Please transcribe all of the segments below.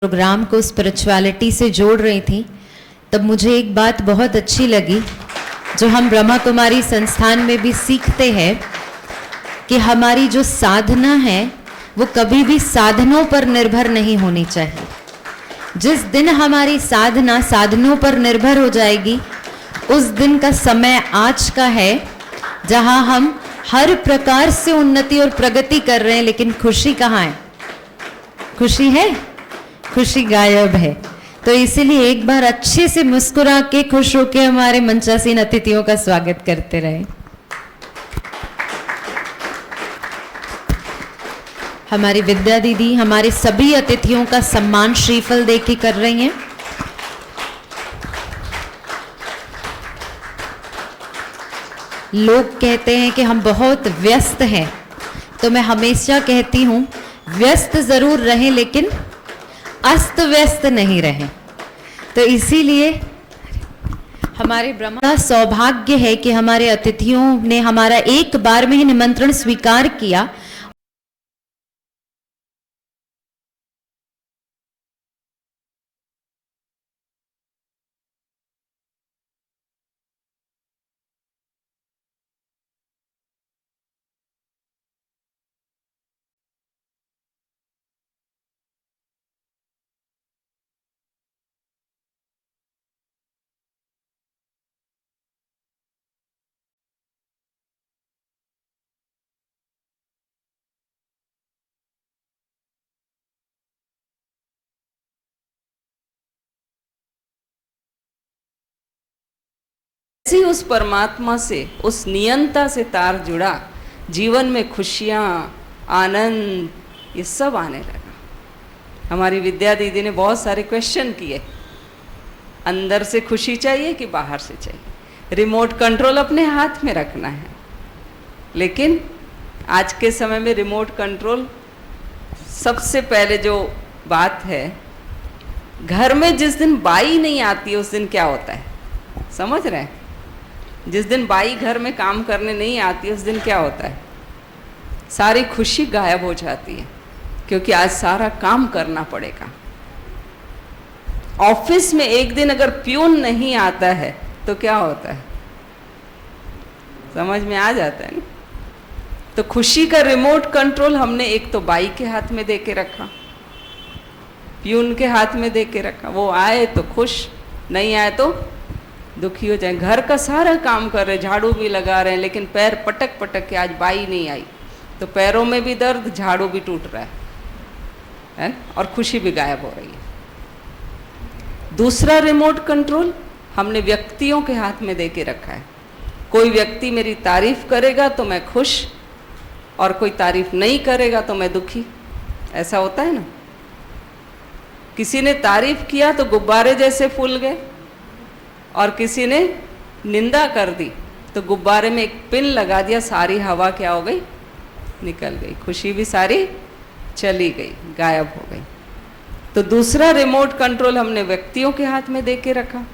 Programme को spirituality से जोड़ रही थी, तब मुझे एक बात बहुत अच्छी लगी जो हम ब्रह्मा कुमारी संस्थान में भी सीखते हैं कि हमारी जो साधना है वो कभी भी साधनों पर निर्भर नहीं होनी चाहिए। जिस दिन हमारी साधना साधनों पर निर्भर हो जाएगी, उस दिन का समय आज का है जहां हम हर प्रकार से उन्नति और प्रगति कर रहे हैं, लेकिन खुशी कहाँ है? खुशी है? खुशी गायब है। तो इसीलिए एक बार अच्छे से मुस्कुरा के खुश होके हमारे मंचासीन अतिथियों का स्वागत करते रहे। हमारी विद्या दीदी हमारे सभी अतिथियों का सम्मान श्रीफल देके कर रही हैं। लोग कहते हैं कि हम बहुत व्यस्त हैं, तो मैं हमेशा कहती हूं व्यस्त जरूर रहें लेकिन अस्त व्यस्त नहीं रहें। तो इसीलिए हमारे ब्रह्मा का सौभाग्य है कि हमारे अतिथियों ने हमारा एक बार में ही निमंत्रण स्वीकार किया। उस परमात्मा से, उस नियंता से तार जुड़ा, जीवन में खुशियाँ, आनंद, ये सब आने लगा। हमारी विद्या दीदी ने बहुत सारे क्वेश्चन किए, अंदर से खुशी चाहिए कि बाहर से चाहिए? रिमोट कंट्रोल अपने हाथ में रखना है, लेकिन आज के समय में रिमोट कंट्रोल सबसे पहले जो बात है, घर में जिस दिन बाई नहीं आती उस दिन क्या होता है, समझ रहे हैं? जिस दिन बाई घर में काम करने नहीं आती उस दिन क्या होता है? सारी खुशी गायब हो जाती है, क्योंकि आज सारा काम करना पड़ेगा। ऑफिस में एक दिन अगर प्यून नहीं आता है तो क्या होता है? समझ में आ जाता है ना? तो खुशी का रिमोट कंट्रोल हमने एक तो बाई के हाथ में दे के रखा, प्यून के हाथ में दे के रखा। वो आए तो खुश, नहीं आए तो दुखी हो जाए। घर का सारा काम कर रहे, झाड़ू भी लगा रहे हैं, लेकिन पैर पटक पटक के आज बाई नहीं आई तो पैरों में भी दर्द, झाड़ू भी टूट रहा है और खुशी भी गायब हो रही है। दूसरा रिमोट कंट्रोल हमने व्यक्तियों के हाथ में दे के रखा है। कोई व्यक्ति मेरी तारीफ करेगा तो मैं खुश, और कोई तारीफ नहीं करेगा तो मैं दुखी। ऐसा होता है ना? किसी ने तारीफ किया तो गुब्बारे जैसे फूल गए, और किसी ने निंदा कर दी तो गुब्बारे में एक पिन लगा दिया, सारी हवा क्या हो गई? निकल गई, खुशी भी सारी चली गई, गायब हो गई। तो दूसरा रिमोट कंट्रोल हमने व्यक्तियों के हाथ में दे के रखा,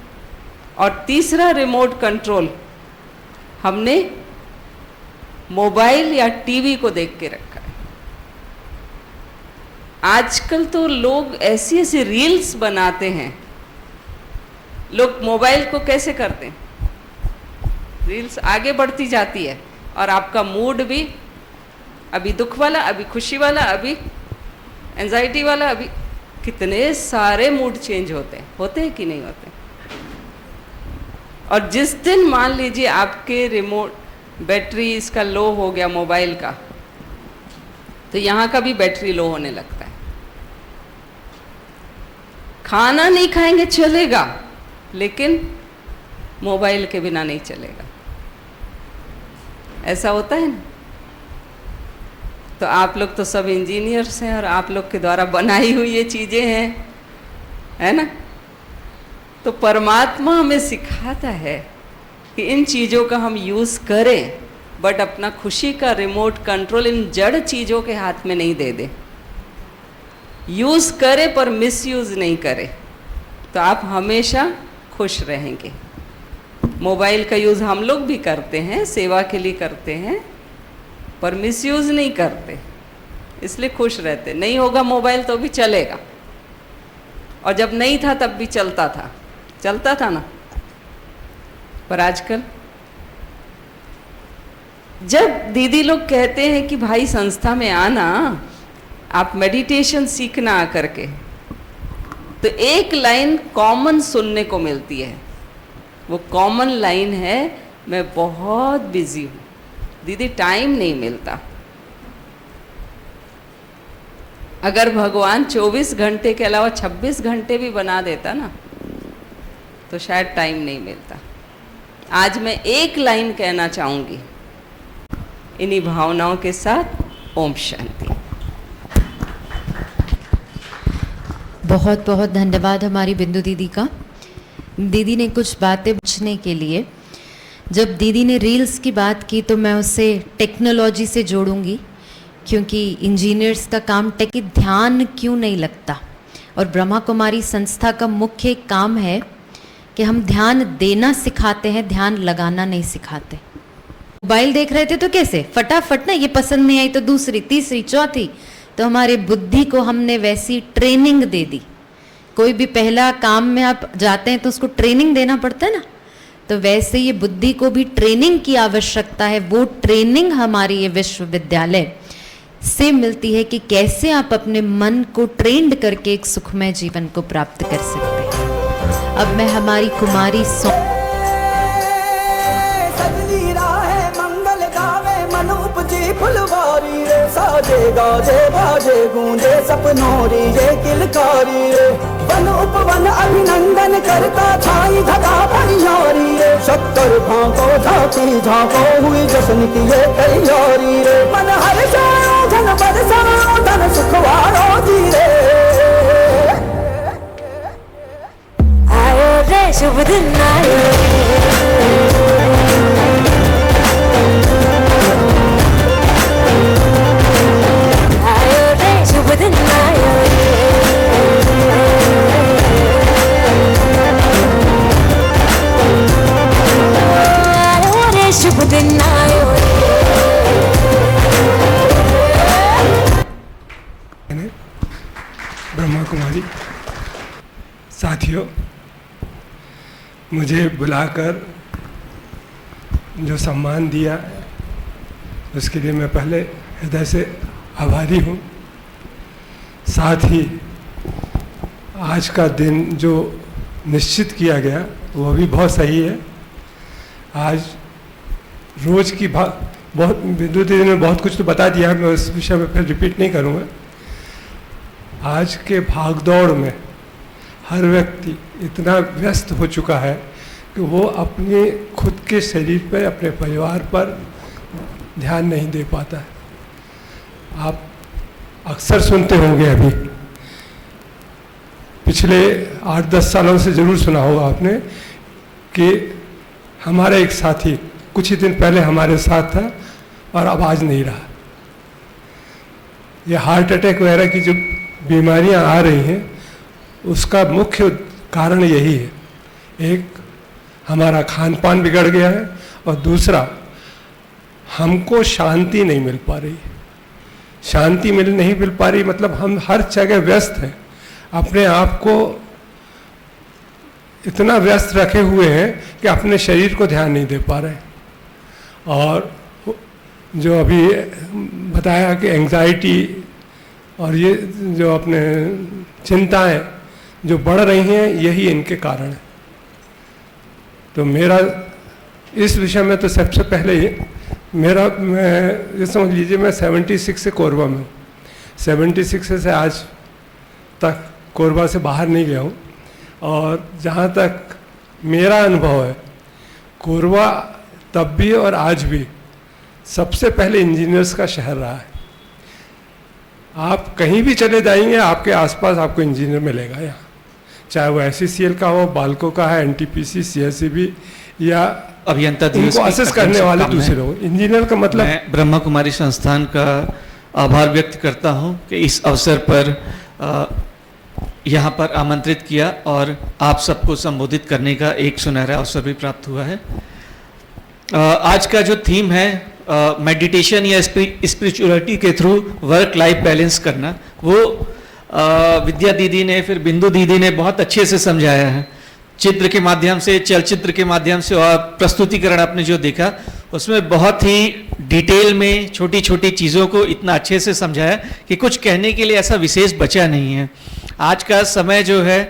और तीसरा रिमोट कंट्रोल हमने मोबाइल या टीवी को देख के रखा है। आजकल तो लोग ऐसी ऐसी रील्स बनाते हैं। लोग मोबाइल को कैसे करते हैं? रील्स आगे बढ़ती जाती है, और आपका मूड भी अभी दुख वाला, अभी खुशी वाला, अभी एंजाइटी वाला, अभी कितने सारे मूड चेंज होते हैं कि नहीं होते? और जिस दिन मान लीजिए आपके रिमोट बैटरी इसका लो हो गया मोबाइल का, तो यहाँ का भी बैटरी लो होने लगता है। खाना नहीं खाएंगे चलेगा, लेकिन मोबाइल के बिना नहीं चलेगा। ऐसा होता है ना? तो आप लोग तो सब इंजीनियर्स हैं और आप लोग के द्वारा बनाई हुई ये चीज़ें हैं, है ना? तो परमात्मा हमें सिखाता है कि इन चीज़ों का हम यूज़ करें, बट अपना खुशी का रिमोट कंट्रोल इन जड़ चीज़ों के हाथ में नहीं दे दे। यूज़ करें पर मिसयूज़ नहीं करें, तो आप हमेशा खुश रहेंगे। मोबाइल का यूज़ हम लोग भी करते हैं, सेवा के लिए करते हैं, पर मिसयूज़ नहीं करते, इसलिए खुश रहते। नहीं होगा मोबाइल तो भी चलेगा, और जब नहीं था तब भी चलता था ना। पर आजकल जब दीदी लोग कहते हैं कि भाई संस्था में आना, आप मेडिटेशन सीखना आकर के, तो एक लाइन कॉमन सुनने को मिलती है। वो कॉमन लाइन है, मैं बहुत बिजी हूँ दीदी, टाइम नहीं मिलता। अगर भगवान 24 घंटे के अलावा 26 घंटे भी बना देता ना, तो शायद टाइम नहीं मिलता। आज मैं एक लाइन कहना चाहूँगी इन्हीं भावनाओं के साथ। ओम शांति। बहुत बहुत धन्यवाद हमारी बिंदु दीदी का। दीदी ने कुछ बातें पूछने के लिए, जब दीदी ने रील्स की बात की तो मैं उसे टेक्नोलॉजी से जोड़ूंगी, क्योंकि इंजीनियर्स का काम टेक ध्यान क्यों नहीं लगता। और ब्रह्मा कुमारी संस्था का मुख्य काम है कि हम ध्यान देना सिखाते हैं, ध्यान लगाना नहीं सिखाते। मोबाइल देख रहे थे तो कैसे फटाफट ना, ये पसंद नहीं आई तो दूसरी, तीसरी, चौथी, तो हमारे बुद्धि को हमने वैसी ट्रेनिंग दे दी। कोई भी पहला काम में आप जाते हैं तो उसको ट्रेनिंग देना पड़ता है ना, तो वैसे ये बुद्धि को भी ट्रेनिंग की आवश्यकता है। वो ट्रेनिंग हमारी ये विश्वविद्यालय से मिलती है कि कैसे आप अपने मन को ट्रेंड करके एक सुखमय जीवन को प्राप्त कर सकते हैं। अब मैं हमारी कुमारी फुलवारी रे, साजे गाजे बाजे गूंजे सपनोरी ये किलकारी रे, वन उपवन अभिनंदन करता छाई धगा भरियारी रे, 70 भांको झांकी झांको हुई जश्न की ये तैयारी रे, मन हर जाओ धन बरसाओ धन सुखवारो जी रे। आयो रे शुभ दिन आयो, शुभ दिन आयो, आयो रे शुभ दिन आयो। ब्रह्मा कुमारी साथियों, मुझे बुलाकर जो सम्मान दिया उसके लिए मैं पहले हृदय से आभारी हूँ। साथ ही आज का दिन जो निश्चित किया गया वो भी बहुत सही है। आज रोज़ की बहुत बिंदु दीदी ने बहुत कुछ तो बता दिया, मैं उस विषय में फिर रिपीट नहीं करूँगा। आज के भागदौड़ में हर व्यक्ति इतना व्यस्त हो चुका है कि वो अपने खुद के शरीर पर, अपने परिवार पर ध्यान नहीं दे पाता है। आप अक्सर सुनते होंगे, अभी पिछले 8-10 सालों से ज़रूर सुना होगा आपने कि हमारा एक साथी कुछ ही दिन पहले हमारे साथ था और अब आज नहीं रहा। ये हार्ट अटैक वगैरह की जो बीमारियां आ रही हैं उसका मुख्य कारण यही है। एक हमारा खान पान बिगड़ गया है और दूसरा हमको शांति नहीं मिल पा रही है। शांति नहीं मिल पा रही मतलब हम हर जगह व्यस्त हैं, अपने आप को इतना व्यस्त रखे हुए हैं कि अपने शरीर को ध्यान नहीं दे पा रहे हैं। और जो अभी बताया कि एंग्जाइटी और ये जो अपने चिंताएं जो बढ़ रही हैं, यही इनके कारण है। तो मेरा इस विषय में तो सबसे पहले मैं ये समझ लीजिए, मैं 76 से कोरबा में हूँ। 76 से आज तक कोरबा से बाहर नहीं गया हूँ। और जहाँ तक मेरा अनुभव है, कोरबा तब भी और आज भी सबसे पहले इंजीनियर्स का शहर रहा है। आप कहीं भी चले जाएंगे, आपके आसपास आपको इंजीनियर मिलेगा यहाँ, चाहे वो SCCL का हो, बाल्को का है, NTPC, CSEB या अभियंता दिवस को असेस करने वाले दूसरे लोग। इंजीनियर का मतलब मैं ब्रह्मा कुमारी संस्थान का आभार व्यक्त करता हूं कि इस अवसर पर यहाँ पर आमंत्रित किया और आप सबको संबोधित करने का एक सुनहरा अवसर भी प्राप्त हुआ है। आज का जो थीम है मेडिटेशन या स्पिरिचुअलिटी के थ्रू वर्क लाइफ बैलेंस करना, वो विद्या दीदी ने, फिर बिंदु दीदी ने बहुत अच्छे से समझाया है, चित्र के माध्यम से, चलचित्र के माध्यम से, और प्रस्तुतिकरण आपने जो देखा उसमें बहुत ही डिटेल में छोटी छोटी चीज़ों को इतना अच्छे से समझाया कि कुछ कहने के लिए ऐसा विशेष बचा नहीं है। आज का समय जो है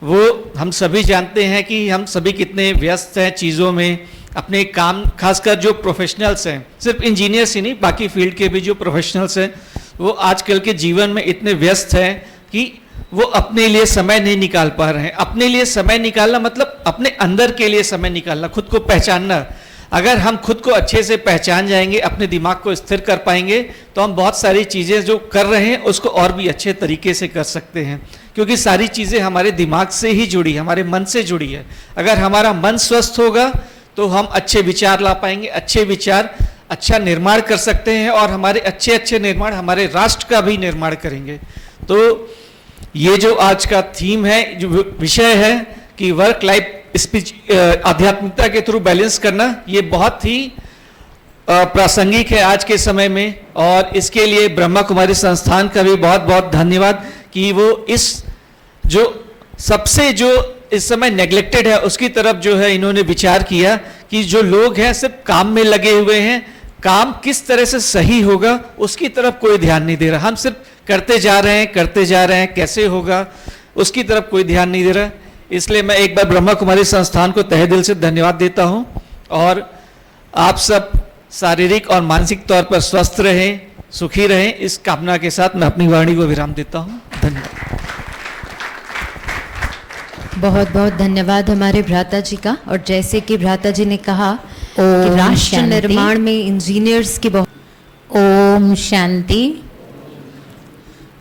वो हम सभी जानते हैं कि हम सभी कितने व्यस्त हैं चीज़ों में, अपने काम, खासकर जो प्रोफेशनल्स हैं, सिर्फ इंजीनियर्स ही नहीं, बाकी फील्ड के भी जो प्रोफेशनल्स हैं वो आजकल के जीवन में इतने व्यस्त हैं कि वो अपने लिए समय नहीं निकाल पा रहे हैं। अपने लिए समय निकालना मतलब अपने अंदर के लिए समय निकालना, खुद को पहचानना। अगर हम खुद को अच्छे से पहचान जाएंगे, अपने दिमाग को स्थिर कर पाएंगे, तो हम बहुत सारी चीज़ें जो कर रहे हैं उसको और भी अच्छे तरीके से कर सकते हैं, क्योंकि सारी चीज़ें हमारे दिमाग से ही जुड़ी है, हमारे मन से जुड़ी है। अगर हमारा मन स्वस्थ होगा तो हम अच्छे विचार ला पाएंगे, अच्छे विचार अच्छा निर्माण कर सकते हैं, और हमारे अच्छे अच्छे निर्माण हमारे राष्ट्र का भी निर्माण करेंगे। तो ये जो आज का थीम है, जो विषय है कि वर्क लाइफ आध्यात्मिकता के थ्रू बैलेंस करना, ये बहुत ही प्रासंगिक है आज के समय में। और इसके लिए ब्रह्मा कुमारी संस्थान का भी बहुत बहुत धन्यवाद कि वो इस जो सबसे जो इस समय नेग्लेक्टेड है उसकी तरफ जो है इन्होंने विचार किया कि जो लोग हैं सिर्फ काम में लगे हुए हैं, काम किस तरह से सही होगा उसकी तरफ कोई ध्यान नहीं दे रहा। हम सिर्फ करते जा रहे हैं, कैसे होगा उसकी तरफ कोई ध्यान नहीं दे रहा। इसलिए मैं एक बार ब्रह्मा कुमारी संस्थान को तहे दिल से धन्यवाद देता हूं, और आप सब शारीरिक और मानसिक तौर पर स्वस्थ रहें, सुखी रहें, इस कामना के साथ मैं अपनी वाणी को विराम देता हूं। धन्यवाद। बहुत बहुत धन्यवाद हमारे भ्राता जी का। और जैसे कि भ्राता जी ने कहा कि ओम राष्ट्र शांति। निर्माण में इंजीनियर्स की बहुत ओम शांति,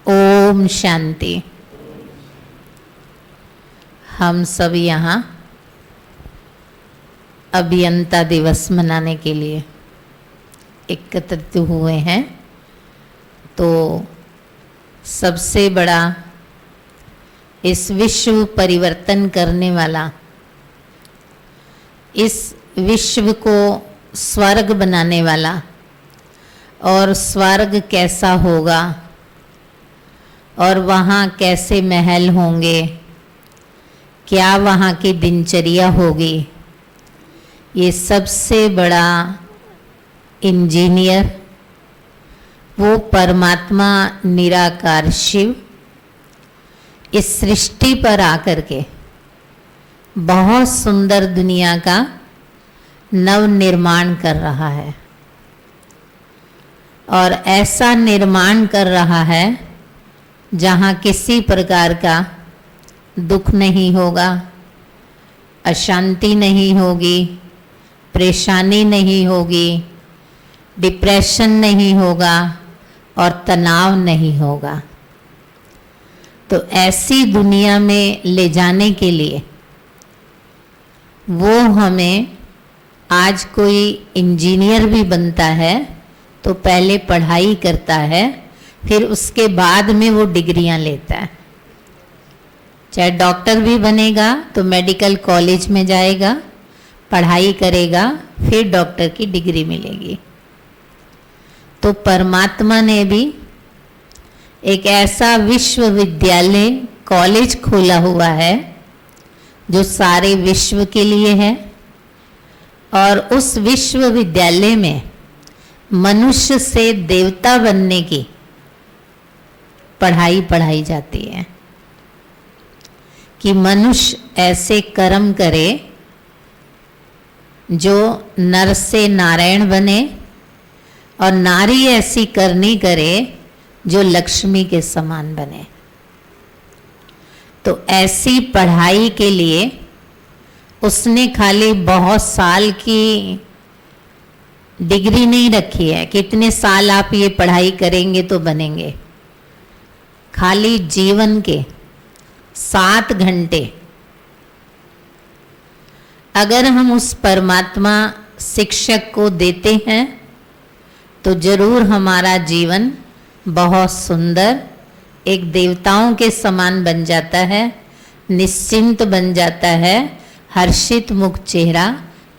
ओम शांति। हम सब यहाँ अभियंता दिवस मनाने के लिए एकत्रित हुए हैं। तो सबसे बड़ा, इस विश्व परिवर्तन करने वाला, इस विश्व को स्वर्ग बनाने वाला, और स्वर्ग कैसा होगा और वहाँ कैसे महल होंगे, क्या वहाँ की दिनचर्या होगी, ये सबसे बड़ा इंजीनियर वो परमात्मा निराकार शिव इस सृष्टि पर आकर के बहुत सुंदर दुनिया का नव निर्माण कर रहा है। और ऐसा निर्माण कर रहा है जहाँ किसी प्रकार का दुख नहीं होगा, अशांति नहीं होगी, परेशानी नहीं होगी, डिप्रेशन नहीं होगा और तनाव नहीं होगा। तो ऐसी दुनिया में ले जाने के लिए वो हमें, आज कोई इंजीनियर भी बनता है तो पहले पढ़ाई करता है, फिर उसके बाद में वो डिग्रियां लेता है। चाहे डॉक्टर भी बनेगा तो मेडिकल कॉलेज में जाएगा, पढ़ाई करेगा, फिर डॉक्टर की डिग्री मिलेगी। तो परमात्मा ने भी एक ऐसा विश्वविद्यालय, कॉलेज खोला हुआ है जो सारे विश्व के लिए है। और उस विश्वविद्यालय में मनुष्य से देवता बनने की पढ़ाई पढ़ाई जाती है कि मनुष्य ऐसे कर्म करे जो नर से नारायण बने, और नारी ऐसी करनी करे जो लक्ष्मी के समान बने। तो ऐसी पढ़ाई के लिए उसने खाली बहुत साल की डिग्री नहीं रखी है, कितने साल आप ये पढ़ाई करेंगे तो बनेंगे। खाली जीवन के 7 घंटे अगर हम उस परमात्मा शिक्षक को देते हैं तो जरूर हमारा जीवन बहुत सुंदर, एक देवताओं के समान बन जाता है, निश्चिंत बन जाता है, हर्षित मुख चेहरा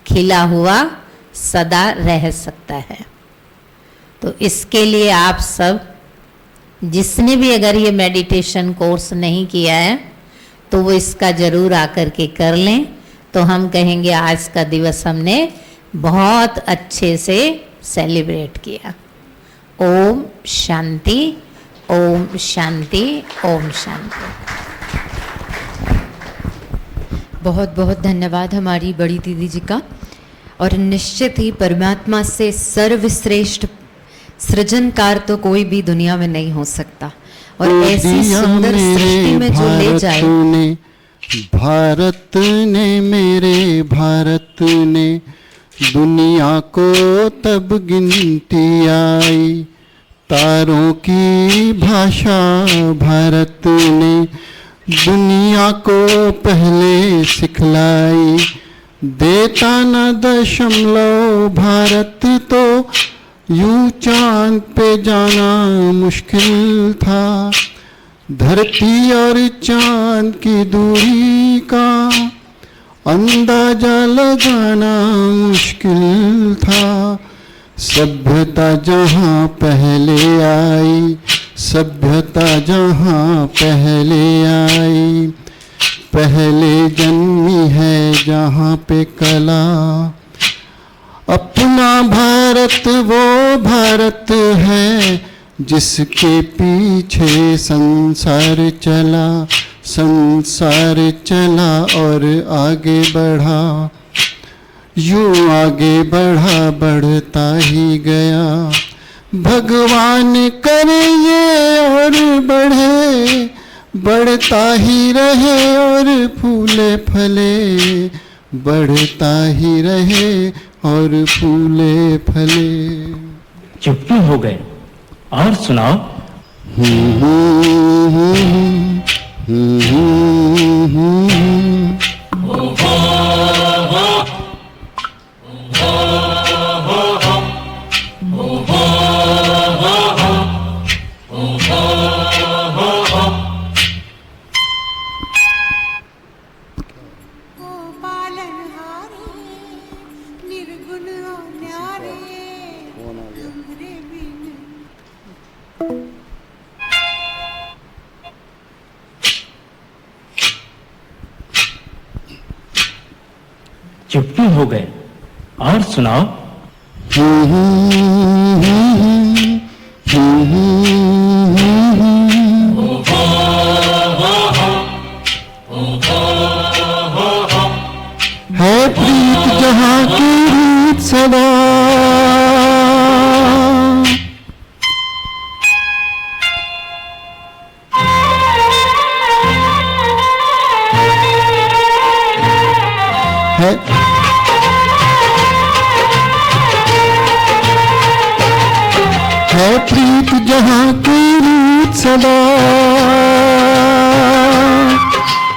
खिला हुआ सदा रह सकता है। तो इसके लिए आप सब जिसने भी अगर ये मेडिटेशन कोर्स नहीं किया है तो वो इसका जरूर आकर के कर लें, तो हम कहेंगे आज का दिवस हमने बहुत अच्छे से सेलिब्रेट किया। ओम शांति, ओम शांति, ओम शांति। बहुत बहुत धन्यवाद हमारी बड़ी दीदी जी का। और निश्चित ही परमात्मा से सर्वश्रेष्ठ सृजनकार तो कोई भी दुनिया में नहीं हो सकता, और ऐसी सुंदर सृष्टि में जो ले जाए। भारत ने, मेरे भारत ने दुनिया को तब गिनती आई, तारों की भाषा भारत ने दुनिया को पहले सिखलाई। देता न दशमलव भारत तो यूं चांद पे जाना मुश्किल था। धरती और चांद की दूरी का अंदाजा लगाना मुश्किल था। सभ्यता जहाँ पहले आई, सभ्यता जहाँ पहले आई, पहले जन्मी है जहाँ पे कला। अपना भारत वो भारत है जिसके पीछे संसार चला, संसार चला और आगे बढ़ा। यूं आगे बढ़ा, बढ़ता ही गया। भगवान करे ये और बढ़े, बढ़ता ही रहे और फूले फले, बढ़ता ही रहे और फूले फले। चुप क्यों हो गए, और सुनाओ। चुप क्यों हो गए, और सुनाओ। है प्रीत जहाँ की रीत सदा, है प्रीत जहाँ की रीत सदा,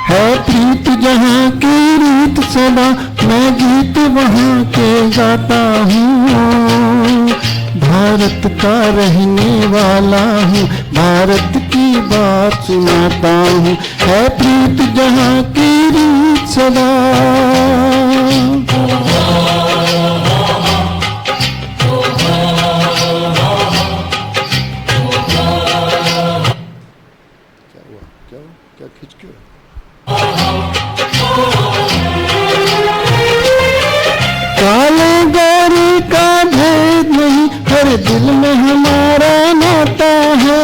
है प्रीत जहाँ की रीत सदा। मैं गीत वहाँ के गाता हूँ, भारत का रहने वाला हूँ, भारत की बात सुनाता हूँ। है प्रीत जहाँ की रीत सदा। काले गोरी का भेद नहीं, हर दिल में हमारा नाता है।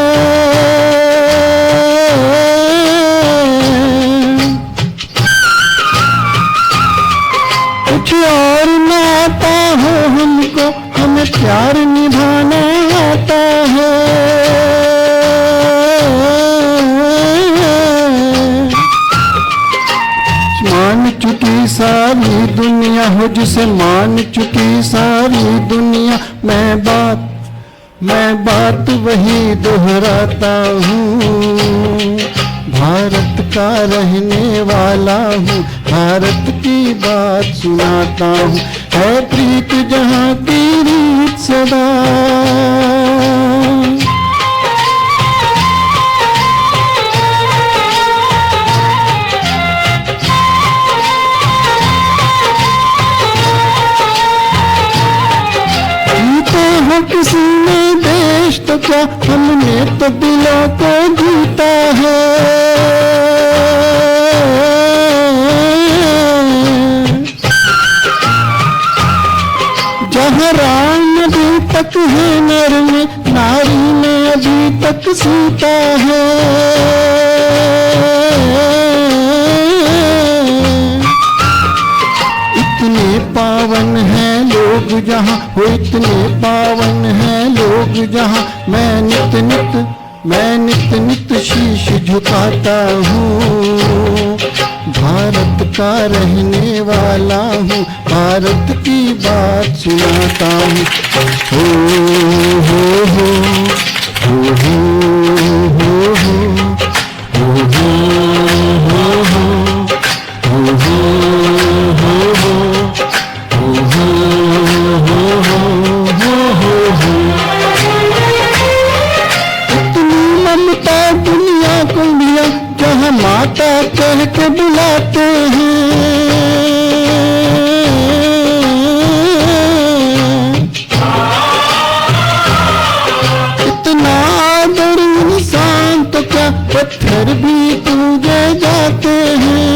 कुछ और ना आता हो हमको, हमें प्यार निभाना आता है। मान चुकी सारी दुनिया हो जिसे मान चुकी सारी दुनिया। मैं बात वही दोहराता हूँ, भारत का रहने वाला हूँ, भारत की बात सुनाता हूँ। है प्रीत जहाँ की रीत सदा। किसी ने देश तो क्या हमने तो दिलों को जीता है। जहाँ राम अभी तक है नर में, नारी में अभी तक सीता है। इतने पावन हैं लोग जहाँ, हो इतने पावन हैं लोग जहाँ, मैं नित नित शीश झुकाता हूँ। भारत का रहने वाला हूँ, भारत की बात सुनाता हूँ। हो हो हो हो हो हो हो हो हो हो। इतनी ममता दुनिया को दिया, जहाँ माता कह के बुलाते हैं। इतना आदर इंसान तो क्या, पत्थर भी पूजे जाते हैं।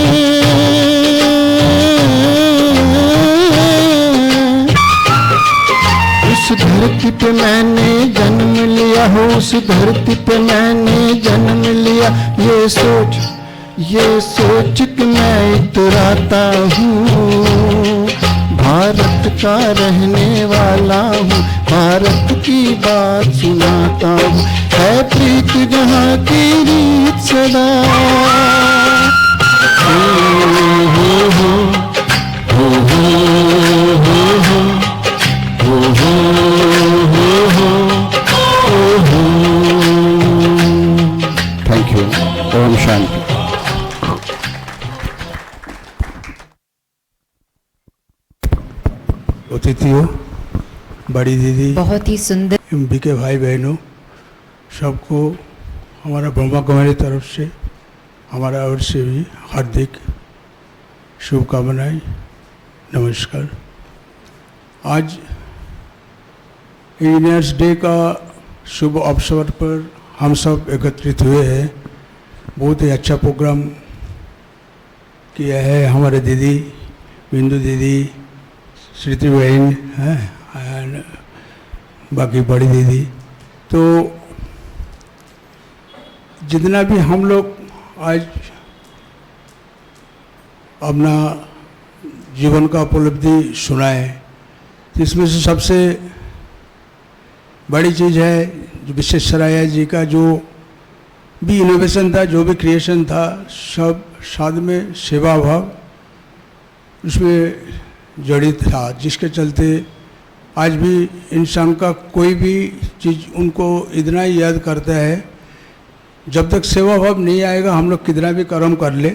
उस धरती पे मैंने जन्म लिया हो, उस धरती पे मैंने जन्म लिया, ये सोच कि मैं इतराता हूँ। भारत का रहने वाला हूँ, भारत की बात सुनाता हूँ। है प्रीत जहाँ की रीत सदा। हो हो हो हो हो हो हो हो। Thank you. ओम शांति। अतिथियों, बड़ी दीदी, बहुत ही सुंदर। एमपी के भाई बहनों, सबको हमारा ब्रह्मा कुमारी तरफ से, हमारा ओर से भी हार्दिक शुभकामनाएं, नमस्कार। आज इंजीनियर्स डे का शुभ अवसर पर हम सब एकत्रित हुए हैं। बहुत ही अच्छा प्रोग्राम किया है हमारे दीदी, बिंदु दीदी, श्रुति बहन है, एंड बाकी बड़ी दीदी। तो जितना भी हम लोग आज अपना जीवन का उपलब्धि सुनाए, तो इसमें से सबसे बड़ी चीज़ है जो विश्वेश्वरैया जी का जो भी इनोवेशन था, जो भी क्रिएशन था, सब साथ में सेवा भाव उसमें जड़ित था, जिसके चलते आज भी इंसान का कोई भी चीज़ उनको इतना ही याद करता है। जब तक सेवा भाव नहीं आएगा, हम लोग कितना भी कर्म कर ले,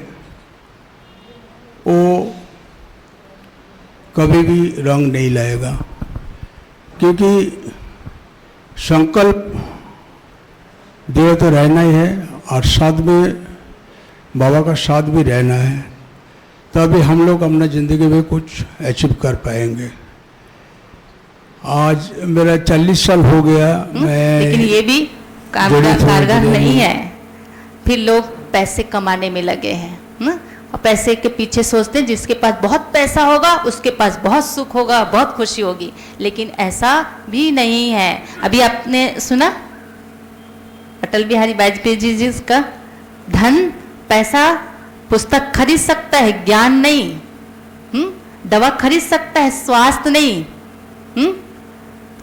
वो कभी भी रंग नहीं लाएगा। क्योंकि संकल्प देव तो रहना ही है, और साथ में बाबा का साथ भी रहना है, तभी हम लोग अपना ज़िंदगी में कुछ अचीव कर पाएंगे। आज मेरा 40 साल हो गया। मैं लेकिन ये भी कारगर नहीं है। फिर लोग पैसे कमाने में लगे हैं, और पैसे के पीछे सोचते हैं जिसके पास बहुत पैसा होगा उसके पास बहुत सुख होगा, बहुत खुशी होगी। लेकिन ऐसा भी नहीं है। अभी आपने सुना अटल बिहारी वाजपेयी जी का, धन पैसा पुस्तक खरीद सकता है, ज्ञान नहीं। दवा खरीद सकता है, स्वास्थ्य नहीं।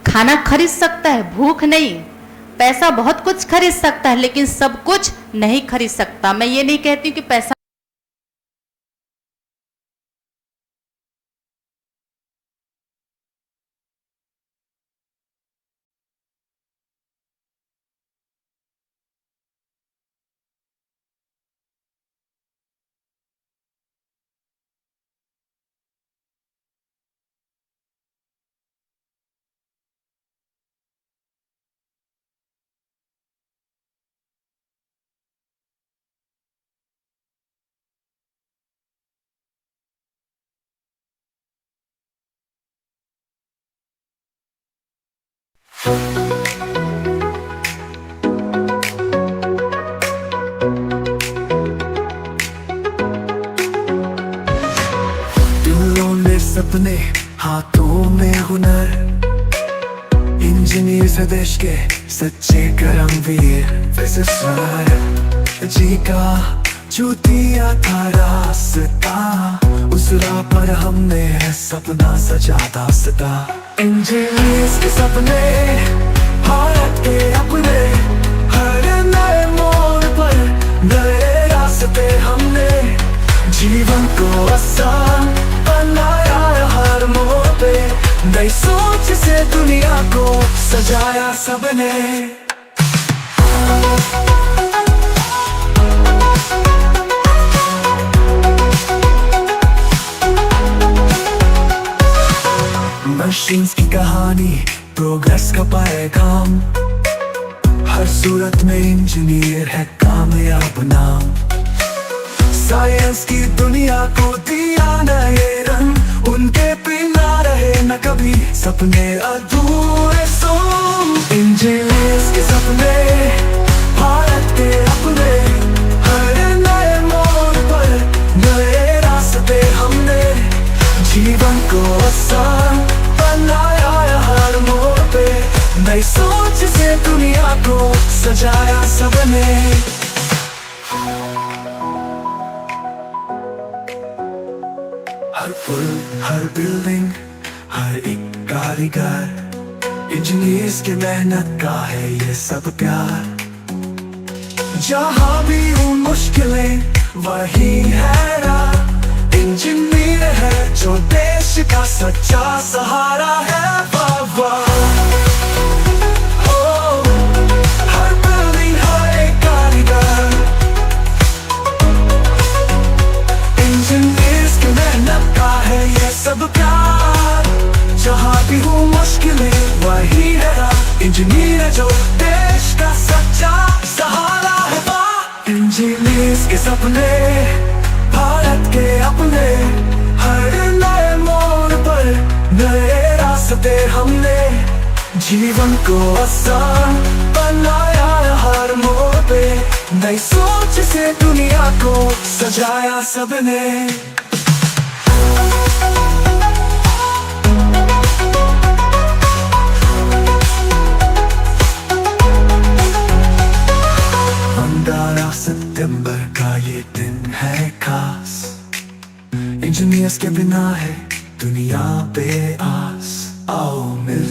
खाना खरीद सकता है, भूख नहीं। पैसा बहुत कुछ खरीद सकता है, लेकिन सब कुछ नहीं खरीद सकता। मैं ये नहीं कहती कि पैसा सपने, हाथों में हुनर, इंजीनियर से देश के सच्चे कर्मवीर। जी का चूतिया था रास्ता, उस राह पर हमने है सपना सजा दास्ता। इंजीनियर्स के सपने, भारत के अपने, हर नए मोड़ पर नए रास्ते हमने जीवन को आसान बनाया। हर मोड़ पे नई सोच से दुनिया को सजाया सबने। मशीन्स की कहानी, प्रोग्रेस का पैगाम, हर सूरत में इंजीनियर है कामयाब नाम। साइंस की दुनिया को दिया नए रंग, उनके बिना रहे न कभी सपने अधूरे सो। इंजीनियर्स के सपने, भारत के अपने, हर नए मोड़ पर नए रास्ते हमने जीवन को आसान बनाया। हर मोड़ पे नई सोच से दुनिया को सजाया सबने। हर पुल, हर बिल्डिंग, हर एक कारीगर, इंजीनियर्स के मेहनत का है ये सब प्यार। जहाँ भी हो मुश्किलें वही है राह, इंजीनियर है जो देश का सच्चा सहारा है। वाह वाह, हर बिल्डिंग, हर एक कारीगर, इंजीनियर्स की मेहनत का है ये सब प्यार। जहाँ भी हो मुश्किलें वही है राह, इंजीनियर है जो देश का सच्चा सहारा है। वाह, इंजीनियर्स के सपने, भारत के अपने, हर नए मोड़ पर नए रास्ते हमने जीवन को आसान बनाया। हर मोड़ पे नई सोच से दुनिया को सजाया सबने। सितंबर का ये दिन है खास, इंजीनियर्स के बिना है दुनिया पे आस। आओ मिल